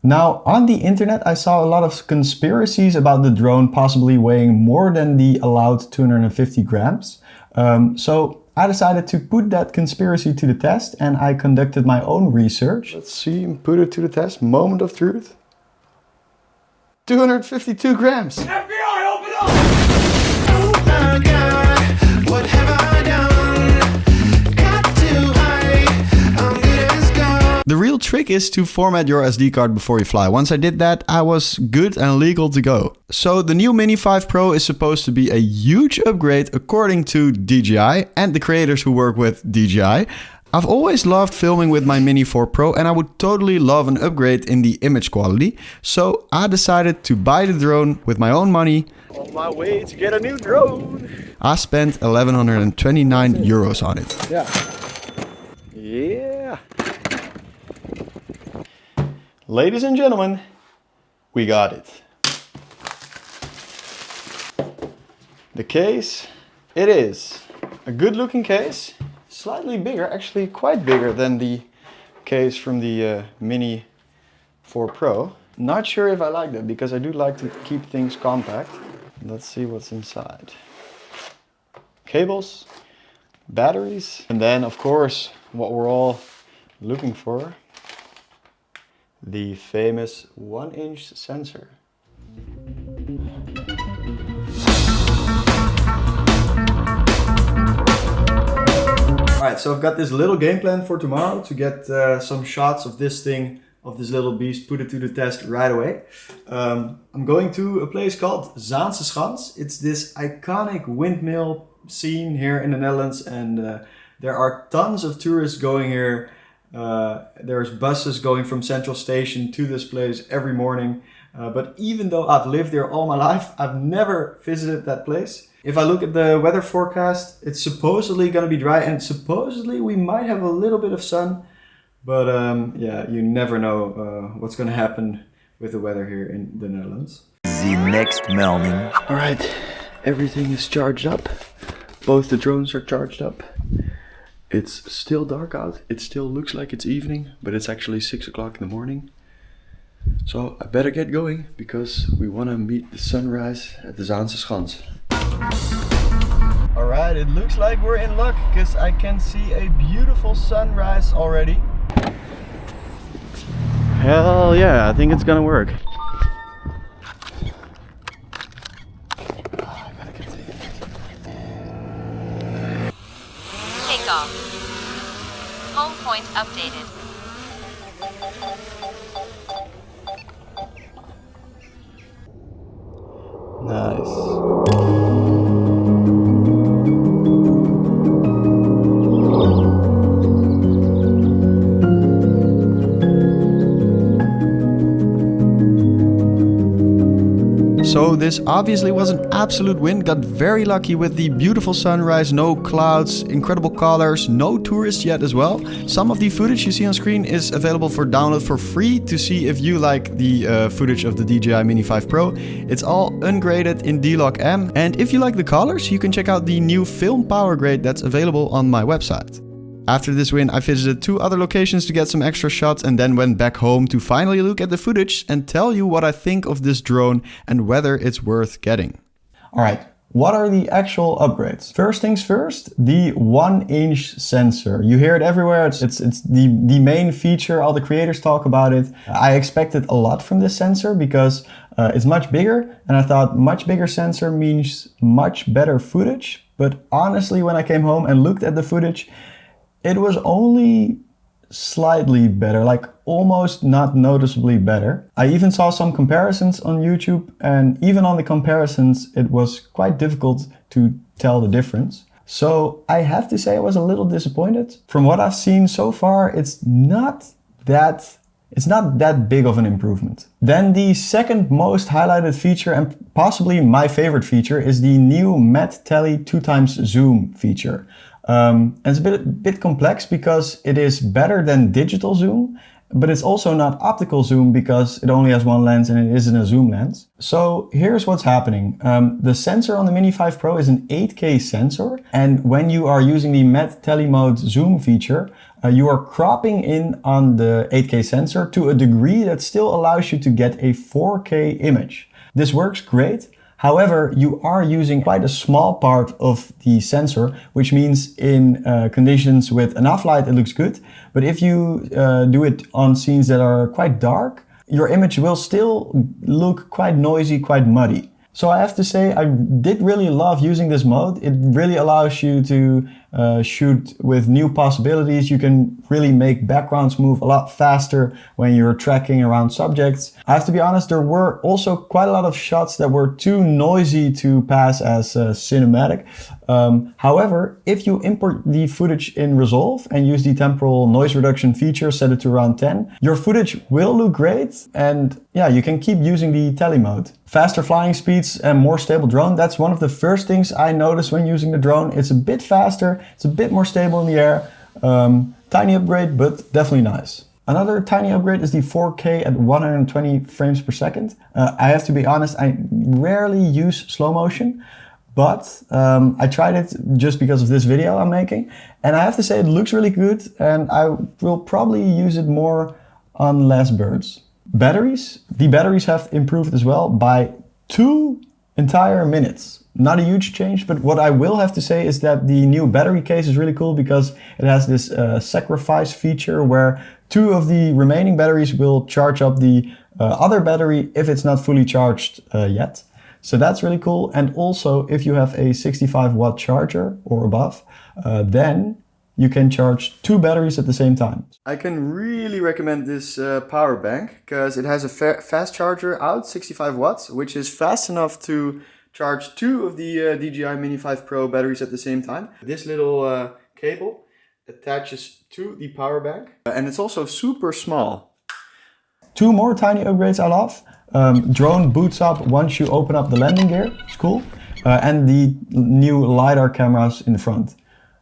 Now, on the internet, I saw a lot of conspiracies about the drone possibly weighing more than the allowed 250 grams. So I decided to put that conspiracy to the test, and I conducted my own research. Let's see, put it to the test. Moment of truth. 252 grams. FBI, open up! Oh my God, what have I done? Got too high, I'm good as gone. The real trick is to format your SD card before you fly. Once I did that, I was good and legal to go. So the new Mini 5 Pro is supposed to be a huge upgrade according to DJI and the creators who work with DJI. I've always loved filming with my Mini 4 Pro and I would totally love an upgrade in the image quality. So I decided to buy the drone with my own money. On my way to get a new drone. I spent 1,129 euros on it. Yeah. Ladies and gentlemen, we got it. The case, it is a good looking case. Slightly bigger, actually quite bigger than the case from the Mini 4 Pro. Not sure if I like that because I do like to keep things compact. Let's see what's inside. Cables, batteries, and then of course what we're all looking for, the famous 1-inch sensor. Alright, so I've got this little game plan for tomorrow to get some shots of this thing, of this little beast, put it to the test right away. I'm going to a place called Zaanse Schans. It's this iconic windmill scene here in the Netherlands, and there are tons of tourists going here. There's buses going from Central Station to this place every morning. But even though I've lived there all my life, I've never visited that place. If I look at the weather forecast, it's supposedly going to be dry and supposedly we might have a little bit of sun. But yeah, you never know what's going to happen with the weather here in the Netherlands. The next morning. Alright, everything is charged up. Both the drones are charged up. It's still dark out. It still looks like it's evening, but it's actually 6 o'clock in the morning. So I better get going because we want to meet the sunrise at the Zaanse Schans. Alright, it looks like we're in luck because I can see a beautiful sunrise already. Hell yeah, I think it's gonna work. Takeoff. Home point updated. Nice. So this obviously was an absolute win. Got very lucky with the beautiful sunrise, no clouds, incredible colors, no tourists yet as well. Some of the footage you see on screen is available for download for free to see if you like the footage of the DJI Mini 5 Pro. It's all ungraded in D-Log M. And if you like the colors, you can check out the new film power grade that's available on my website. After this win, I visited 2 other locations to get some extra shots and then went back home to finally look at the footage and tell you what I think of this drone and whether it's worth getting. Alright, what are the actual upgrades? First things first, the 1-inch sensor. You hear it everywhere, it's the main feature, all the creators talk about it. I expected a lot from this sensor because it's much bigger, and I thought much bigger sensor means much better footage. But honestly, when I came home and looked at the footage, it was only slightly better, like almost not noticeably better. I even saw some comparisons on YouTube, and even on the comparisons, it was quite difficult to tell the difference. So I have to say I was a little disappointed. From what I've seen so far, it's not that big of an improvement. Then the second most highlighted feature, and possibly my favorite feature, is the new Matte Tele 2x zoom feature. And it's a bit complex because it is better than digital zoom, but it's also not optical zoom because it only has one lens and it isn't a zoom lens. So here's what's happening. The sensor on the Mini 5 Pro is an 8K sensor, and when you are using the Met Telemode zoom feature, you are cropping in on the 8K sensor to a degree that still allows you to get a 4K image. This works great. However, you are using quite a small part of the sensor, which means in conditions with enough light it looks good. But if you do it on scenes that are quite dark, your image will still look quite noisy, quite muddy. So I have to say I did really love using this mode. It really allows you to shoot with new possibilities. You can really make backgrounds move a lot faster when you're tracking around subjects. I have to be honest, there were also quite a lot of shots that were too noisy to pass as cinematic. However, if you import the footage in Resolve and use the temporal noise reduction feature, set it to around 10, your footage will look great, and yeah, you can keep using the tele mode. Faster flying speeds and more stable drone, that's one of the first things I noticed when using the drone. It's a bit faster, it's a bit more stable in the air. Tiny upgrade, but definitely nice. Another tiny upgrade is the 4K at 120 frames per second. I have to be honest, I rarely use slow motion, but I tried it just because of this video I'm making. And I have to say it looks really good, and I will probably use it more on less birds. Batteries, the batteries have improved as well by 2 entire minutes. Not a huge change, but what I will have to say is that the new battery case is really cool because it has this sacrifice feature where 2 of the remaining batteries will charge up the other battery if it's not fully charged yet. So that's really cool. And also if you have a 65 watt charger or above, then you can charge 2 batteries at the same time. I can really recommend this power bank because it has a fast charger out, 65 watts, which is fast enough to charge 2 of the DJI Mini 5 Pro batteries at the same time. This little cable attaches to the power bank, and it's also super small. 2 more tiny upgrades I love. Drone boots up once you open up the landing gear, it's cool. And the new LiDAR cameras in the front.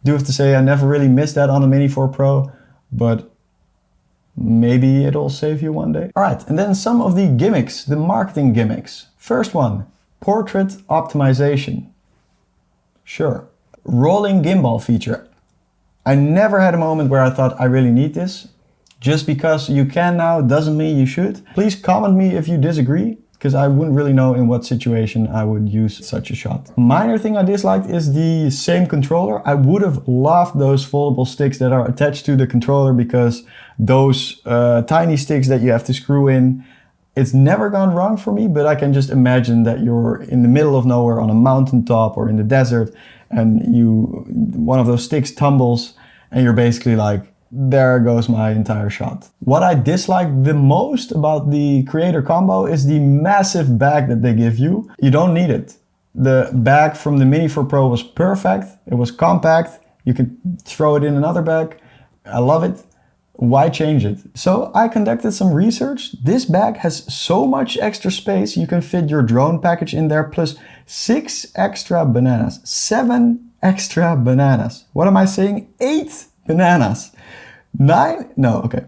Do have to say I never really missed that on the Mini 4 Pro, but maybe it'll save you one day. All right, and then some of the gimmicks, the marketing gimmicks. First one, portrait optimization. Sure. Rolling gimbal feature. I never had a moment where I thought I really need this. Just because you can now doesn't mean you should. Please comment me if you disagree, because I wouldn't really know in what situation I would use such a shot. Minor thing I disliked is the same controller. I would have loved those foldable sticks that are attached to the controller, because those tiny sticks that you have to screw in, it's never gone wrong for me, but I can just imagine that you're in the middle of nowhere on a mountaintop or in the desert, and one of those sticks tumbles and you're basically like, there goes my entire shot. What I dislike the most about the creator combo is the massive bag that they give you. You don't need it. The bag from the Mini 4 Pro was perfect. It was compact. You could throw it in another bag. I love it. Why change it? So I conducted some research. This bag has so much extra space. You can fit your drone package in there plus 6 extra bananas. 7 extra bananas. What am I saying? 8 bananas. 9? No, okay.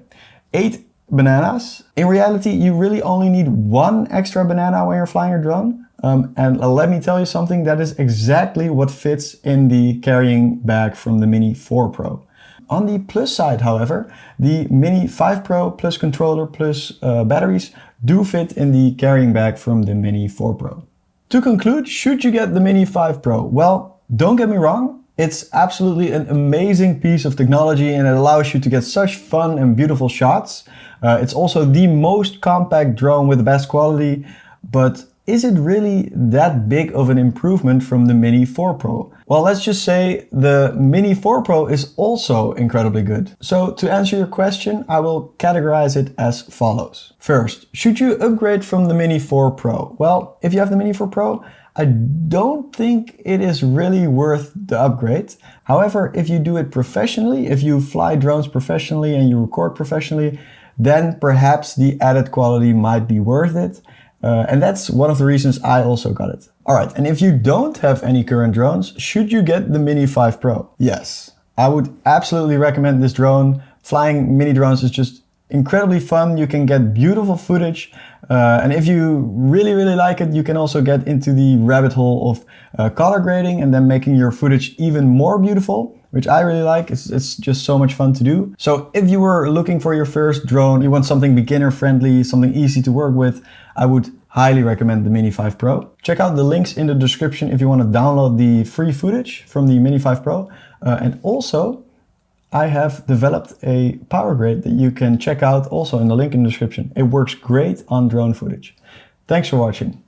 8 bananas. In reality, you really only need 1 extra banana when you're flying your drone. And let me tell you something, that is exactly what fits in the carrying bag from the Mini 4 Pro. On the plus side, however, the Mini 5 Pro plus controller plus batteries do fit in the carrying bag from the Mini 4 Pro. To conclude, should you get the Mini 5 Pro? Well, don't get me wrong. It's absolutely an amazing piece of technology, and it allows you to get such fun and beautiful shots. It's also the most compact drone with the best quality, but is it really that big of an improvement from the Mini 4 Pro? Well, let's just say the Mini 4 Pro is also incredibly good. So to answer your question, I will categorize it as follows. First, should you upgrade from the Mini 4 Pro? Well, if you have the Mini 4 Pro, I don't think it is really worth the upgrade. However, if you do it professionally, if you fly drones professionally and you record professionally, then perhaps the added quality might be worth it. And that's one of the reasons I also got it. All right, and if you don't have any current drones, should you get the Mini 5 Pro? Yes, I would absolutely recommend this drone. Flying mini drones is just incredibly fun. You can get beautiful footage, and if you really like it, you can also get into the rabbit hole of color grading and then making your footage even more beautiful, which I really like. It's just so much fun to do. So if you were looking for your first drone, you want something beginner friendly, something easy to work with, I would highly recommend the Mini 5 Pro. Check out the links in the description if you want to download the free footage from the Mini 5 Pro. And also, I have developed a power grade that you can check out also in the link in the description. It works great on drone footage. Thanks for watching.